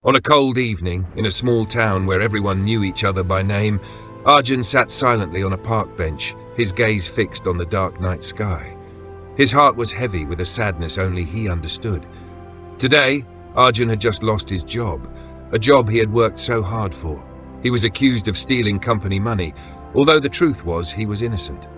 On a cold evening, in a small town where everyone knew each other by name, Arjun sat silently on a park bench, his gaze fixed on the dark night sky. His heart was heavy with a sadness only he understood. Today, Arjun had just lost his job, a job he had worked so hard for. He was accused of stealing company money, although the truth was he was innocent.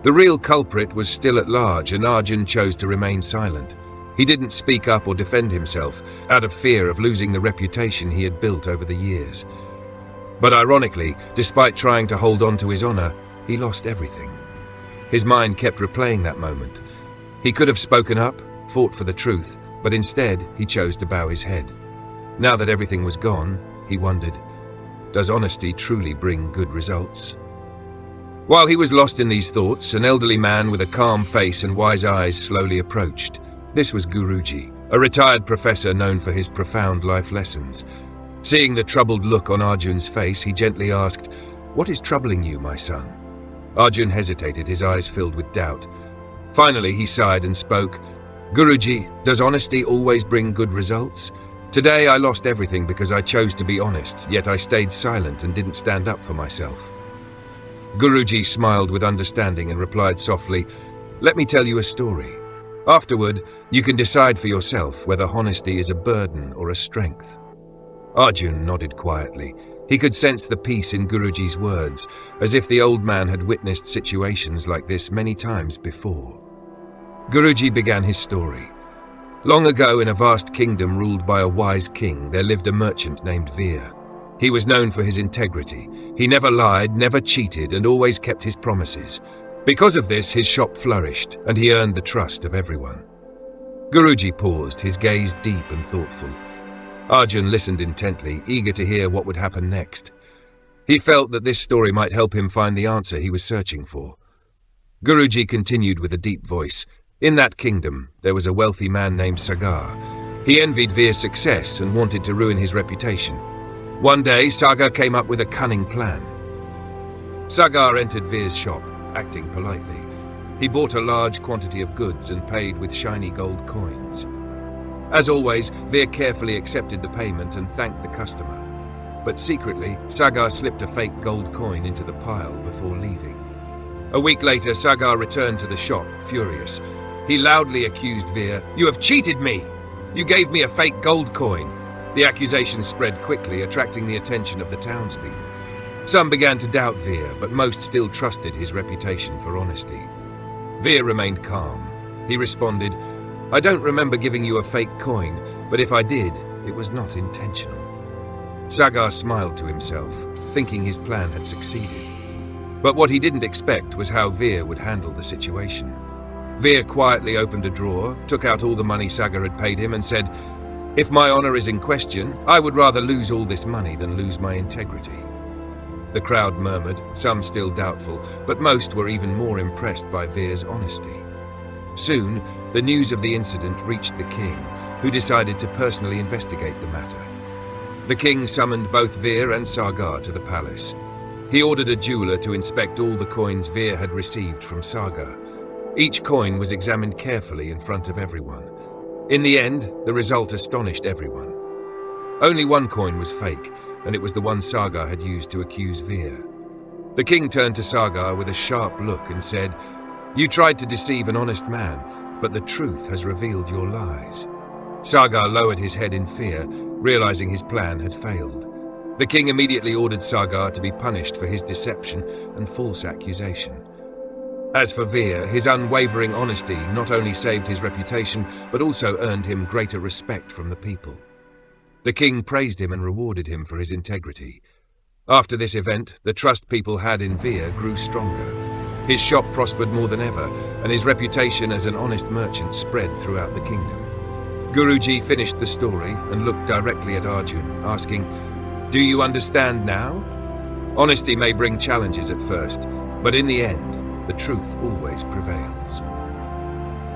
The real culprit was still at large, and Arjun chose to remain silent. He didn't speak up or defend himself, out of fear of losing the reputation he had built over the years. But ironically, despite trying to hold on to his honor, he lost everything. His mind kept replaying that moment. He could have spoken up, fought for the truth, but instead he chose to bow his head. Now that everything was gone, he wondered, does honesty truly bring good results? While he was lost in these thoughts, an elderly man with a calm face and wise eyes slowly approached. This was Guruji, a retired professor known for his profound life lessons. Seeing the troubled look on Arjun's face, he gently asked, "What is troubling you, my son?" Arjun hesitated, his eyes filled with doubt. Finally, he sighed and spoke, "Guruji, does honesty always bring good results? Today I lost everything because I chose to be honest, yet I stayed silent and didn't stand up for myself." Guruji smiled with understanding and replied softly, "Let me tell you a story. Afterward, you can decide for yourself whether honesty is a burden or a strength." Arjun nodded quietly. He could sense the peace in Guruji's words, as if the old man had witnessed situations like this many times before. Guruji began his story. Long ago, in a vast kingdom ruled by a wise king, there lived a merchant named Veer. He was known for his integrity. He never lied, never cheated, and always kept his promises. Because of this, his shop flourished, and he earned the trust of everyone. Guruji paused, his gaze deep and thoughtful. Arjun listened intently, eager to hear what would happen next. He felt that this story might help him find the answer he was searching for. Guruji continued with a deep voice. In that kingdom, there was a wealthy man named Sagar. He envied Veer's success and wanted to ruin his reputation. One day, Sagar came up with a cunning plan. Sagar entered Veer's shop, acting politely. He bought a large quantity of goods and paid with shiny gold coins. As always, Veer carefully accepted the payment and thanked the customer. But secretly, Sagar slipped a fake gold coin into the pile before leaving. A week later, Sagar returned to the shop, furious. He loudly accused Veer, "You have cheated me! You gave me a fake gold coin!" The accusation spread quickly, attracting the attention of the townspeople. Some began to doubt Veer, but most still trusted his reputation for honesty. Veer remained calm. He responded, "I don't remember giving you a fake coin, but if I did, it was not intentional." Sagar smiled to himself, thinking his plan had succeeded. But what he didn't expect was how Veer would handle the situation. Veer quietly opened a drawer, took out all the money Sagar had paid him, and said, "If my honor is in question, I would rather lose all this money than lose my integrity." The crowd murmured, some still doubtful, but most were even more impressed by Veer's honesty. Soon, the news of the incident reached the king, who decided to personally investigate the matter. The king summoned both Veer and Sagar to the palace. He ordered a jeweler to inspect all the coins Veer had received from Sagar. Each coin was examined carefully in front of everyone. In the end, the result astonished everyone. Only one coin was fake, and it was the one Sagar had used to accuse Veer. The king turned to Sagar with a sharp look and said, "You tried to deceive an honest man, but the truth has revealed your lies." Sagar lowered his head in fear, realizing his plan had failed. The king immediately ordered Sagar to be punished for his deception and false accusation. As for Veer, his unwavering honesty not only saved his reputation, but also earned him greater respect from the people. The king praised him and rewarded him for his integrity. After this event, the trust people had in Veer grew stronger. His shop prospered more than ever, and his reputation as an honest merchant spread throughout the kingdom. Guruji finished the story and looked directly at Arjun, asking, "Do you understand now? Honesty may bring challenges at first, but in the end, the truth always prevails."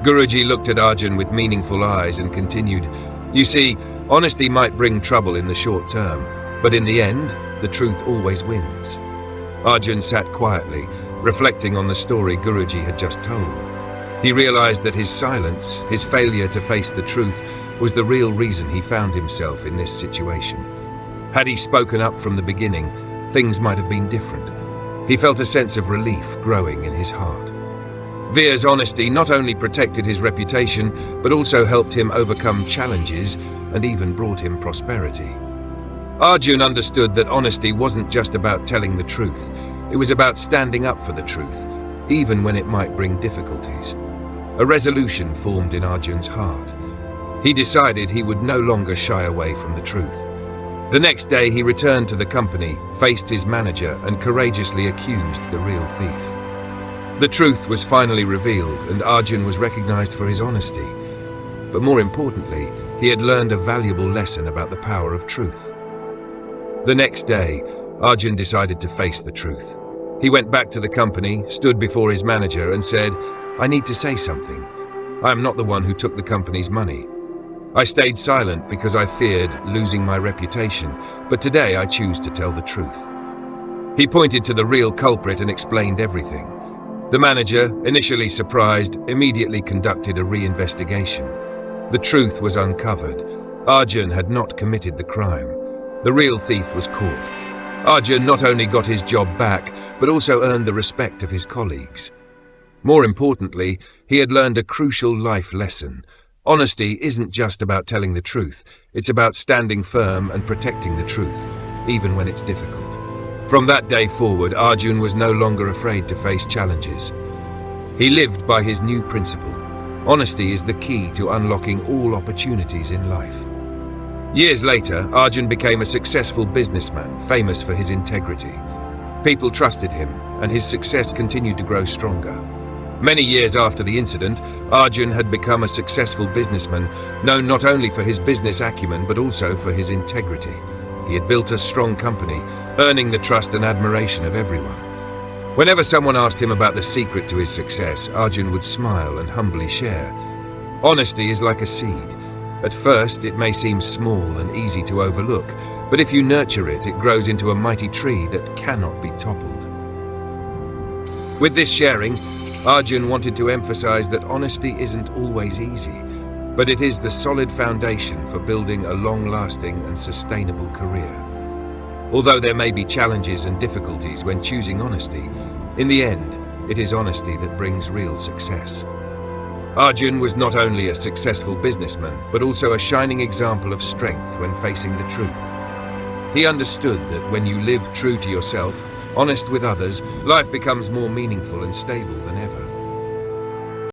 Guruji looked at Arjun with meaningful eyes and continued, "You see, honesty might bring trouble in the short term, but in the end, the truth always wins." Arjun sat quietly, reflecting on the story Guruji had just told. He realized that his silence, his failure to face the truth, was the real reason he found himself in this situation. Had he spoken up from the beginning, things might have been different. He felt a sense of relief growing in his heart. Veer's honesty not only protected his reputation, but also helped him overcome challenges and even brought him prosperity. Arjun understood that honesty wasn't just about telling the truth. It was about standing up for the truth, even when it might bring difficulties. A resolution formed in Arjun's heart. He decided he would no longer shy away from the truth. The next day he returned to the company, faced his manager, and courageously accused the real thief. The truth was finally revealed, and Arjun was recognized for his honesty. But more importantly, he had learned a valuable lesson about the power of truth. The next day, Arjun decided to face the truth. He went back to the company, stood before his manager, and said, "I need to say something. I am not the one who took the company's money. I stayed silent because I feared losing my reputation, but today I choose to tell the truth." He pointed to the real culprit and explained everything. The manager, initially surprised, immediately conducted a reinvestigation. The truth was uncovered. Arjun had not committed the crime. The real thief was caught. Arjun not only got his job back, but also earned the respect of his colleagues. More importantly, he had learned a crucial life lesson. Honesty isn't just about telling the truth, it's about standing firm and protecting the truth, even when it's difficult. From that day forward, Arjun was no longer afraid to face challenges. He lived by his new principle. Honesty is the key to unlocking all opportunities in life. Years later, Arjun became a successful businessman, famous for his integrity. People trusted him, and his success continued to grow stronger. Many years after the incident, Arjun had become a successful businessman, known not only for his business acumen but also for his integrity. He had built a strong company, earning the trust and admiration of everyone. Whenever someone asked him about the secret to his success, Arjun would smile and humbly share. Honesty is like a seed. At first, it may seem small and easy to overlook, but if you nurture it, it grows into a mighty tree that cannot be toppled. With this sharing, Arjun wanted to emphasize that honesty isn't always easy, but it is the solid foundation for building a long-lasting and sustainable career. Although there may be challenges and difficulties when choosing honesty, in the end, it is honesty that brings real success. Arjun was not only a successful businessman, but also a shining example of strength when facing the truth. He understood that when you live true to yourself, honest with others, life becomes more meaningful and stable than ever.